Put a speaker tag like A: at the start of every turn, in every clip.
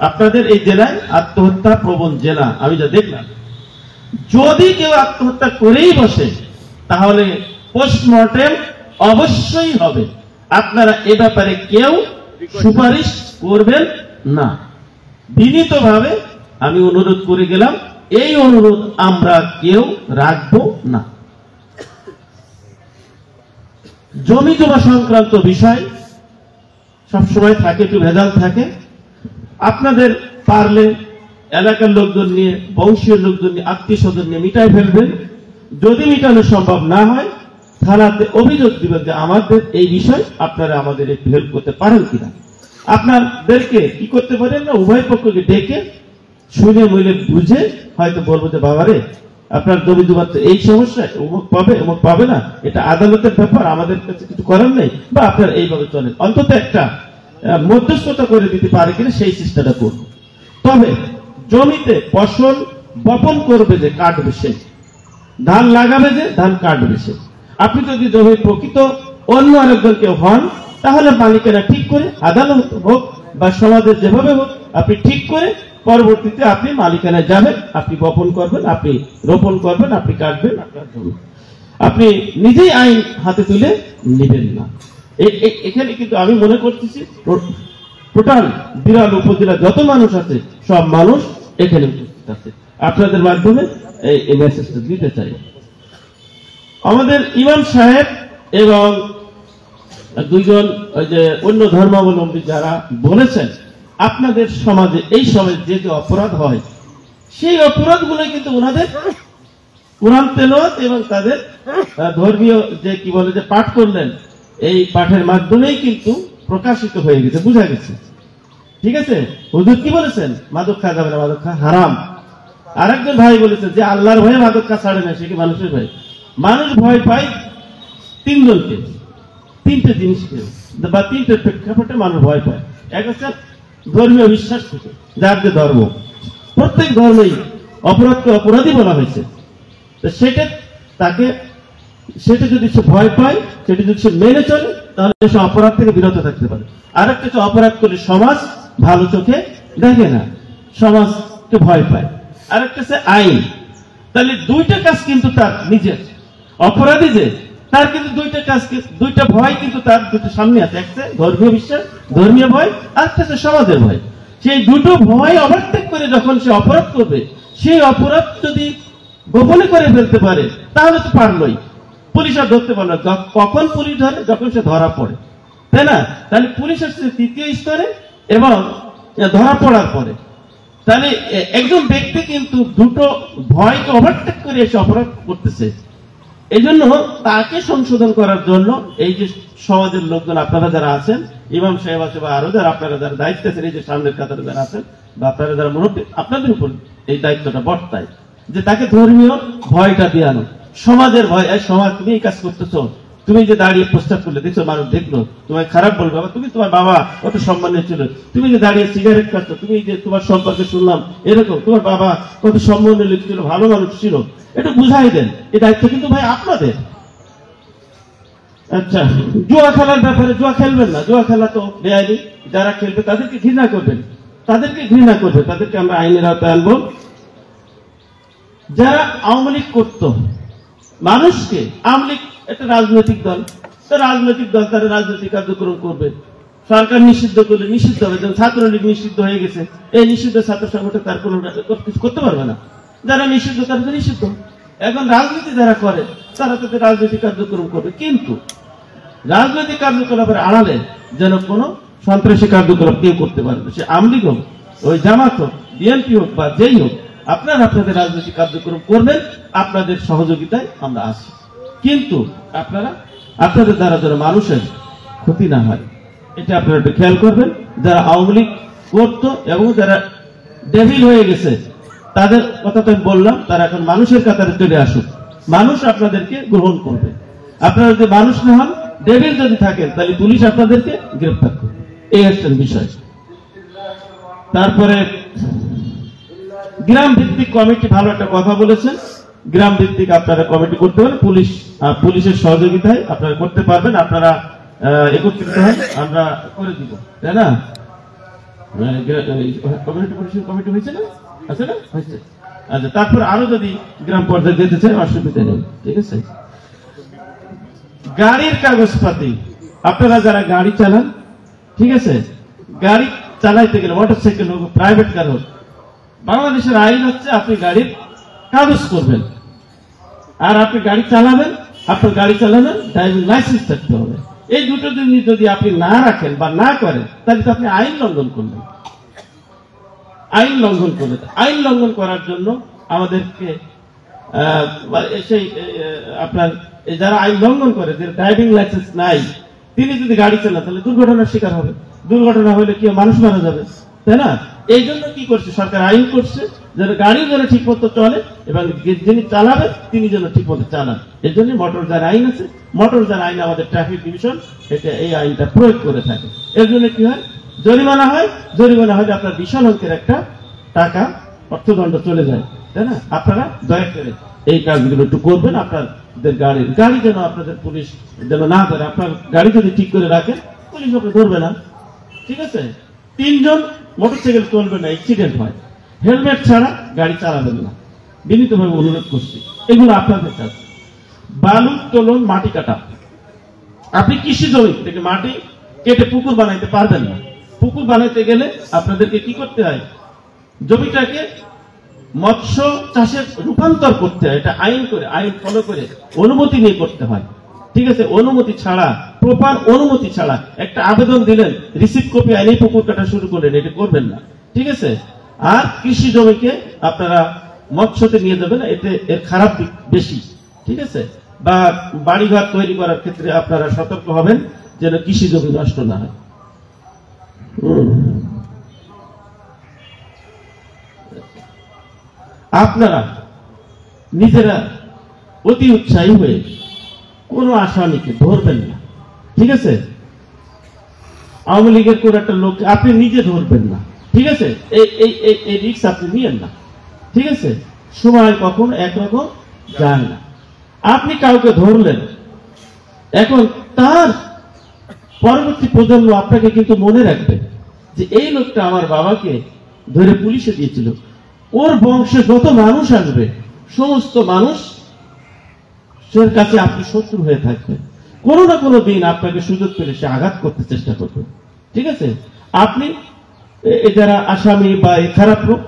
A: আপনাদের এই জেলায় আত্মহত্যা প্রবণ জেলা আমি যা দেখলাম। যদি কেউ আত্মহত্যা করেই বসে তাহলে পোস্টমর্টেম অবশ্যই হবে। আপনারা এ ব্যাপারে কেউ সুপারিশ করবেন না। বিনীতভাবে আমি অনুরোধ করে গেলাম, এই অনুরোধ আমরা কেউ রাখবো না। জমি জমা সংক্রান্ত বিষয় সবসময় থাকে, একটু ভেজাল থাকে। আপনাদের পারলে এলাকার লোকজন নিয়ে, বংশীয় লোকজন নিয়ে, আত্মীয় স্বজন নিয়ে মিটাই ফেলবেন। যদি মিটানো সম্ভব না হয় থানাতে অভিযোগ দিবেন যে আমাদের এই বিষয় আপনারা আমাদের একটু হেল্প করতে পারেন কিনা। আপনাদেরকে কি করতে পারেন না, উভয় পক্ষকে ডেকে শুনে মূল্যে বুঝে হয়তো বলবো যে বাবারে আপনার জমি জমা এই সমস্যা, অমুক পাবে অমুক পাবে না, এটা আদালতের ব্যাপার, আমাদের কাছে কিছু করার নেই, বা আপনার এইভাবে চলেন। অন্তত একটা মধ্যস্থতা করে দিতে পারে কিনা সেই চেষ্টাটা করব। তবে জমিতে ফসল বপন করবে যে কাটবে সে, ধান লাগাবে যে ধান কাটবে সে। আপনি যদি জমির প্রকৃত অন্য আরেকজন কেউ হন তাহলে মালিকেরা ঠিক করে, আদালত হোক বা সমাজের যেভাবে হোক, আপনি ঠিক করে পরবর্তীতে আপনি মালিকানায় যাবেন, আপনি বপন করবেন, আপনি রোপণ করবেন, আপনি কাটবেন আপনার জমি। আপনি নিজেই আইন হাতে তুলে নেবেন না। এখানে কিন্তু আমি মনে করতেছি টোটাল বিরাল উপজেলা যত মানুষ আছে সব মানুষ এখানে উপস্থিত আছে। আপনাদের মাধ্যমে এই মেসেজটা দিতে চাই। আমাদের ইমাম সাহেব এবং দুইজন ওই যে অন্য ধর্মাবলম্বী যারা বলেছেন আপনাদের সমাজে এই সময় যে যে অপরাধ হয় সেই অপরাধগুলো কিন্তু ওনাদের কোরআন তেলাওয়াত এবং তাদের ধর্মীয় যে কি বলে যে পাঠ করলেন, এই পাঠের মাধ্যমেই কিন্তু প্রকাশিত হয়ে গেছে, বোঝা গেছে। ঠিক আছে, হুজুর কি বলেছেন? মাদক খাওয়া যাবে না, মাদক খাওয়া হারাম। আরেকজন ভাই বলেছে যে আল্লাহর ভয়ে মাদক খাওয়া ছাড়ে না, সে কি মানুষের ভয়? মানুষ ভয় পায় তিনজনকে, তিনটে জিনিসকে বা তিনটে প্রেক্ষাপটে মানুষ ভয় পায়। এক হচ্ছে ধর্মীয় বিশ্বাস থেকে, যার যে ধর্ম, প্রত্যেক ধর্মেই অপরাধকে অপরাধী বলা হয়েছে। সেটা তাকে, সেটা যদি সে ভয় পায়, সেটা যদি সে মেনে চলে তাহলে সে অপরাধ থেকে বিরত থাকতে পারে। আরেকটা হচ্ছে অপরাধ করে সমাজ ভালো চোখে দেখে না, সমাজকে ভয় পায়। আরেকটা হচ্ছে আইন। তাহলে দুইটা কাজ কিন্তু তার নিজের, অপরাধী যে তার কিন্তু দুইটা কাজ, দুইটা ভয় কিন্তু তার দুটো সামনে আছে। একটা ধর্মীয় বিশ্বাস, ধর্মীয় ভয়, আর একটা সমাজের ভয়। সেই দুটো ভয় ওভারটেক করে যখন সে অপরাধ করবে, সেই অপরাধ যদি গোপনে করে ফেলতে পারে তাহলে তো পারলই, পুলিশ আর ধরতে পারলো। কখন পুলিশ ধরে? যখন সে ধরা পড়ে, তাই না? তাহলে পুলিশ আসছে তৃতীয় স্তরে এবং ধরা পড়ার পরে। তাহলে একজন ব্যক্তি কিন্তু দুটো ভয়কে ওভারটেক করে এসে অপরাধ করতেছে। এই জন্য তাকে সংশোধন করার জন্য এই যে সমাজের লোকজন, আপনারা যারা আছেন, ইমাম সাহেব আছে বা আরো যারা আপনারা যারা দায়িত্ব আছেন, এই যে সামনের কাতারে যারা আছেন বা আপনারা যারা মুরব্বী, আপনাদের উপর এই দায়িত্বটা বর্তায় যে তাকে ধর্মীয় ভয়টা দেওয়ানো, সমাজের ভয়। সমাজ, তুমি এই কাজ করতেছো, তুমি যে দাঁড়িয়ে প্রস্তাব করলে, দেখছো মানুষ দেখলো, তোমায় খারাপ বলবে, তুমি তোমার বাবা কত সম্মানীয় ছিল, তুমি যে দাঁড়িয়ে সিগারেট খাচ্ছ, তুমি যে তোমার সম্পর্কে শুনলাম এরকম, তোমার বাবা কত সম্মানীয় লোক ছিল, ভালো মানুষ ছিল, এটা বুঝাই দেন। এই দায়িত্ব কিন্তু ভাই আপনাদের। আচ্ছা, জুয়া খেলার ব্যাপারে, জুয়া খেলবেন না, জুয়া খেলা তো বেআইনি। যারা খেলবে তাদেরকে ঘৃণা করবেন, তাদেরকে ঘৃণা করবে, তাদেরকে আমরা আইনের আওতায় আনবো। যারা আওয়ামী লীগ করতো মানুষকে, আওয়ামী লীগ একটা রাজনৈতিক দল, তো রাজনৈতিক দল তারা রাজনৈতিক কার্যক্রম করবে, সরকার নিষিদ্ধ করলে নিষিদ্ধ হবে। যেমন ছাত্রলীগ নিষিদ্ধ হয়ে গেছে, এই নিষিদ্ধ ছাত্র সংগঠন তার কোনো কিছু করতে পারবে না। যারা নিষিদ্ধ তারা তো নিষিদ্ধ। এখন রাজনীতি যারা করে তারা তাদের রাজনৈতিক কার্যক্রম করবে, কিন্তু রাজনৈতিক কার্যকলাপের আড়ালে যেন কোনো সন্ত্রাসী কার্যকলাপ কেউ করতে পারবে। সে আওয়ামী লীগ হোক, ওই জামাত হোক, বিএনপি হোক বা যেই হোক, আপনারা আপনাদের রাজনৈতিক কার্যক্রম করবেন, আপনাদের সহযোগিতায় আমরা আছি। কিন্তু আপনারা আপনাদের দ্বারা যেন মানুষের ক্ষতি না হয়, এটা আপনারা একটু খেয়াল করবেন। যারা আওয়ামী লীগ করতো এবং যারা ডেভিল হয়ে গেছে তাদের কথা তো বললাম, তারা এখন মানুষের কাতারে চলে আসুক, মানুষ আপনাদেরকে গ্রহণ করবে। আপনারা যদি মানুষ না হন, ডেভিল যদি থাকেন, তাহলে পুলিশ আপনাদেরকে গ্রেফতার করবে। এই হচ্ছে বিষয়। তারপরে গ্রাম ভিত্তিক কমিটি, ভালো একটা কথা বলেছেন। গ্রাম ভিত্তিক আপনারা কমিটি করতে পারেন, পুলিশের সহযোগিতায় আপনারা করতে পারবেন। আপনারা একত্রিত হন, আমরা করে দিব, তাই না? কমিটি হয়েছে না, আছে না, হয়েছে। আচ্ছা, তারপর আরো যদি গ্রাম পর্যায়ে যেতে চাই অসুবিধা নেই, ঠিক আছে। গাড়ির কাগজপাতি, আপনারা যারা গাড়ি চালান, ঠিক আছে, গাড়ি চালাইতে গেলে মোটরসাইকেল হোক প্রাইভেট কার হোক, বাংলাদেশের আইন হচ্ছে আপনি গাড়ির কাগজ করবেন, আর আপনি গাড়ি চালাবেন, আপনার গাড়ি চালানোর ড্রাইভিং লাইসেন্স থাকতে হবে। এই দুটো জিনিস যদি আপনি না রাখেন বা না করেন, তাহলে তো আপনি আইন লঙ্ঘন করলেন। আইন লঙ্ঘন করলেন, আইন লঙ্ঘন করার জন্য আমাদেরকে সেই আপনার যারা আইন লঙ্ঘন করে, যে ড্রাইভিং লাইসেন্স নাই, তিনি যদি গাড়ি চালান তাহলে দুর্ঘটনার শিকার হবে। দুর্ঘটনা হলে কি মানুষ মারা যাবে, তাই না? এই জন্য কি করছে সরকার, আইন করছে যেন গাড়ি যেন ঠিক মতো চলে এবং যিনি চালাবে তিনি যেন ঠিক মতো চালান। এর জন্য মোটর যান আইন আছে, মোটর যান আইন আমাদের ট্রাফিক ডিভিশন এটা এই আইনটা প্রয়োগ করে থাকে। এর জন্য কি হয়, জরিমানা হয়, জরিমানা হলে আপনার বিশাল অঙ্কের একটা টাকা অর্থদণ্ড চলে যায়, তাই না? আপনারা দয়া করে এই কাজগুলো একটু করবেন। আপনাদের গাড়ি যেন আপনাদের পুলিশ যেন না করে, আপনার গাড়ি যদি ঠিক করে রাখেন পুলিশ ওকে ধরবে না, ঠিক আছে। 3 জন মোটরসাইকেল চলবে না, অ্যাক্সিডেন্ট হয়, হেলমেট ছাড়া গাড়ি চালাবেন না, বিনীতভাবে অনুরোধ করছি। এগুলো আপনাদের কাজ। বালু উত্তোলন, মাটি কাটা, আপনি কৃষি জমি থেকে মাটি কেটে পুকুর বানাইতে পারবেন না। পুকুর বানাইতে গেলে আপনাদেরকে কি করতে হয়, জমিটাকে মৎস্য চাষের রূপান্তর করতে হয়। এটা আইন করে, আইন ফলো করে অনুমতি নিয়ে করতে হয়, ঠিক আছে। অনুমতি ছাড়া, প্রপার অনুমতি ছাড়া একটা আবেদন দিলেন, রিসিভ কপি আইনে পুকুর কাটা শুরু করলেন, এটা করবেন না, ঠিক আছে। আর কৃষি জমিকে আপনারা মৎস্যতে নিয়ে যাবেন, এতে এর খারাপ দিক বেশি, ঠিক আছে। বা বাড়িঘর তৈরি করার ক্ষেত্রে আপনারা সতর্ক হবেন যেন কৃষি জমি নষ্ট না হয়। আপনারা নিজেরা অতি উৎসাহী হয়ে কোন আসামিকে ধরবেন না, ঠিক আছে। আওয়ামী লীগের কোন একটা লোক আপনি নিজে ধরবেন না, ঠিক আছে। এই রিস্ক আপনি নিয়েন না, ঠিক আছে। সময় কখন একরকম যায় না। আপনি কাউকে ধরলেন, এখন তার পরবর্তী প্রজন্ম আপনাকে কিন্তু মনে রাখবে যে এই লোকটা আমার বাবাকে ধরে পুলিশে দিয়েছিল। ওর বংশে যত মানুষ আসবে সমস্ত মানুষ কাছে আপনি শত্রু হয়ে থাকবেন। কোনো না কোনো দিন আপনাকে সুযোগ পেলে সে আঘাত করতে চেষ্টা করবে, ঠিক আছে। আপনি যারা আসামি বা খারাপ লোক,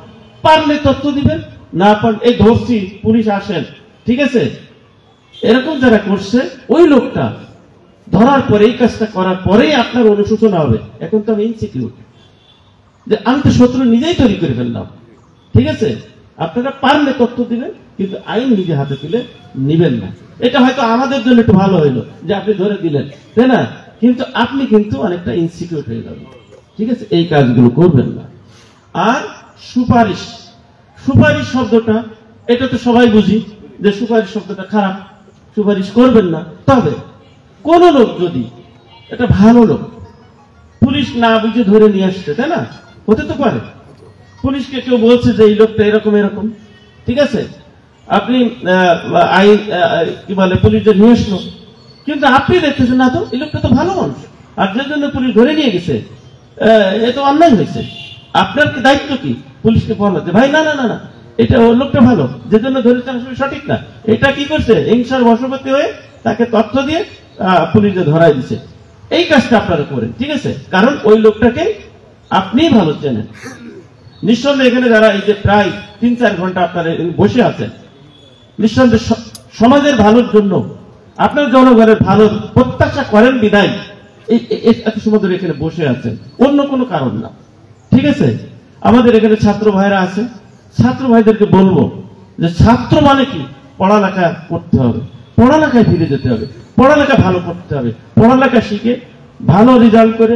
A: পারলে তথ্য দিবেন, না পারলে এই ধরছি পুলিশ আসেন, ঠিক আছে। এরকম যারা করছে ওই লোকটা ধরার পরে, এই কাজটা করার পরেই আপনার অনুশোচনা হবে, এখন তো আমি ইনসিকিউর যে আমি তো শত্রু নিজেই তৈরি করে ফেললাম, ঠিক আছে। আপনারা পারলে তথ্য দিবেন, কিন্তু আইন নিজে হাতে তুলে নিবেন না। এটা হয়তো আমাদের জন্য একটু ভালো হইলো যে আপনি ধরে দিলেন, তাই না, কিন্তু আপনি কিন্তু অনেকটা ইনসিকিউর হয়ে যাবেন, ঠিক আছে। এই কাজগুলো করবেন না। আর সুপারিশ, সুপারিশ শব্দটা এটা তো সবাই বুঝি যে সুপারিশ শব্দটা খারাপ, সুপারিশ করবেন না। তবে কোন লোক যদি এটা ভালো লোক, পুলিশ না বুঝে ধরে নিয়ে আসছে, তাই না, হতে তো পারে পুলিশকে কেউ বলছে যে এই লোকটা এরকম এরকম, ঠিক আছে। আপনি আইন কি বলে পুলিশদের নিয়ে আসলো, কিন্তু আপনি দেখতেছেন না তো এই লোকটা তো ভালো মানুষ, আর যে জন্য পুলিশ ধরে নিয়ে গেছে এ তো অন্যায় হয়েছে। আপনার কি দায়িত্ব কি পুলিশকে বলাতে, ভাই না না না না এটা ওর লোকটা ভালো, যে জন্য ধরেছেন আসলে সঠিক না। এটা কি করছে, হিংসার বশবর্তী হয়ে তাকে তথ্য দিয়ে পুলিশে ধরাই দিচ্ছে। এই কাজটা আপনারা করেন, ঠিক আছে, কারণ ওই লোকটাকে আপনি ভালো চেনেন। নিঃসন্দেহে এখানে যারা এই যে প্রায় 3-4 ঘন্টা আপনারা বসে আছেন, নিঃসন্দেহে সমাজের ভালোর জন্য, আপনার জনগণের ভালো প্রত্যাশা করেন বিদায় এত সময় ধরে এখানে বসে আছেন, অন্য কোনো কারণ না, ঠিক আছে। আমাদের এখানে ছাত্র ভাইরা আছে, ছাত্র ভাইদেরকে বলবো যে ছাত্র মানে কি, পড়ালেখা করতে হবে, পড়ালেখায় ফিরে যেতে হবে, পড়ালেখা ভালো করতে হবে, পড়ালেখা শিখে ভালো রেজাল্ট করে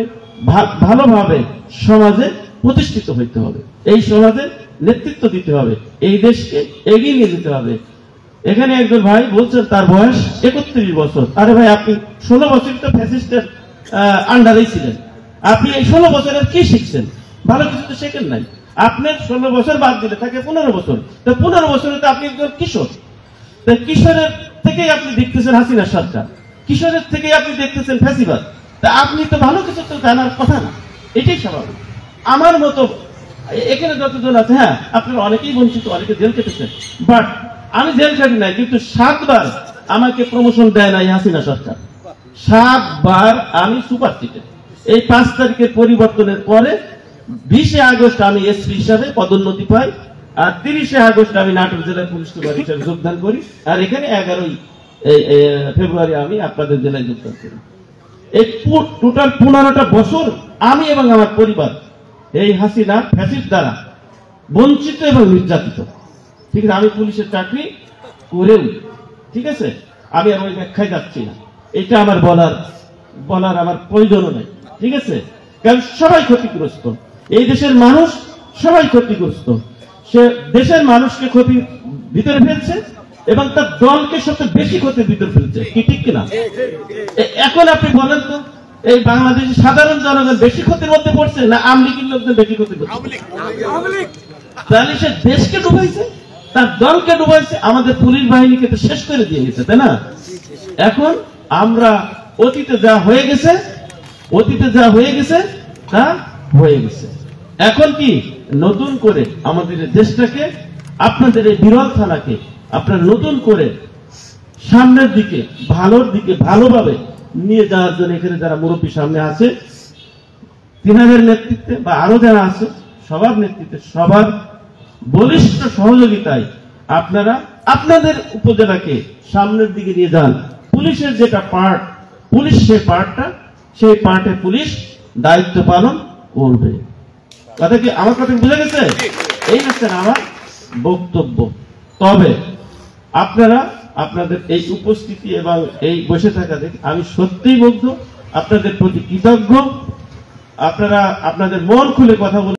A: ভালোভাবে সমাজে প্রতিষ্ঠিত হইতে হবে, এই সমাজে নেতৃত্ব দিতে হবে, এই দেশকে এগিয়ে নিয়ে যেতে হবে। এখানে একজন ভাই বলছেন তার বয়স 31 বছর। আরে ভাই আপনি 16 বছর তো ফ্যাসিস্টের আন্ডারেই ছিলেন, আপনি এই 16 বছরের কি শিখছেন, ভালো কিছু তো শেখেন নাই। আপনার 16 বছর বাদ দিলে থাকে 15 বছর, তো 15 বছরে তো আপনি একজন কিশোর, তো কিশোরের থেকেই আপনি দেখতেছেন হাসিনা সরকার, কিশোরের থেকেই আপনি দেখতেছেন ফ্যাসিবাদ, তা আপনি তো ভালো কিছু তো জানার কথা না, এটাই স্বাভাবিক। আমার মতো এখানে যতজন আছে, হ্যাঁ আপনারা অনেকেই বঞ্চিত, অনেকে জেল কেটেছেন, বাট আমি জেল কাটি নাই, কিন্তু 7 বার আমাকে প্রমোশন দেয় নাই হাসিনা সরকার। 7 বার আমি সুপার চিটেড। এই 5 তারিখের পরিবর্তনের পরে 20 আগস্ট আমি এসপি হিসাবে পদোন্নতি পাই, আর 30 আগস্ট আমি নাটোর জেলার পুলিশ সুপার হিসাবে যোগদান করি, আর এখানে 11 ফেব্রুয়ারি আমি আপনাদের জেলায় যোগদান করি। এই টোটাল 15টা বছর আমি এবং আমার পরিবার এই হাসিনা ফ্যাসিস্ট দ্বারা বঞ্চিত এবং নির্যাতিত। ঠিক আছে, আমি পুলিশের চাকরি করেও, ঠিক আছে, আমি আর ওই ব্যাখ্যায় যাচ্ছি না, এটা আমার বলার আমার প্রয়োজনও নেই। ঠিক আছে, কারণ সবাই ক্ষতিগ্রস্ত, এই দেশের মানুষ সবাই ক্ষতিগ্রস্ত। সে দেশের মানুষকে ক্ষতির ভিতরে ফেলছে এবং তার দলকে সবচেয়ে বেশি ক্ষতির ভিতরে ফেলছে, কি ঠিক কিনা? এখন আপনি বলেন তো, এই বাংলাদেশের সাধারণ জনগণ বেশি ক্ষতির মধ্যে পড়ছে না আওয়ামী লীগের লোকদের বেশি ক্ষতি করছে? তাহলে সে দেশকে ডুবাইছে, তার দলকে ডুবাইছে, আমাদের পুলিশ বাহিনীকে তো শেষ করে দিয়ে গেছে, তাই না? এখন আমরা অতীতে যা হয়ে গেছে তা হয়ে গেছে। এখন কি নতুন করে আমাদের দেশটাকে, আপনাদের এই বিরল থানাকে আপনারা নতুন করে সামনের দিকে, ভালোর দিকে, ভালোভাবে নিয়ে যাওয়ার জন্য এখানে যারা মুরব্বী সামনে আছে, তিনাদের নেতৃত্বে বা আরো যারা আছে সবার নেতৃত্বে, সবার বলিষ্ঠ সহযোগিতায় আপনারা আপনাদের উপজেলাকে সামনের দিকে নিয়ে যান। পুলিশের যেটা পার্ট, পুলিশ সেই পার্টে পুলিশ দায়িত্ব পালন করবে। কথা কি আমার কথা বুঝে গেছে? এই হচ্ছে আমার বক্তব্য। তবে আপনারা আপনাদের এই উপস্থিতি এবং এই বসে থাকা দেখে আমি সত্যিই মুগ্ধ, আপনাদের প্রতি কৃতজ্ঞ। আপনারা আপনাদের মন খুলে কথা বলে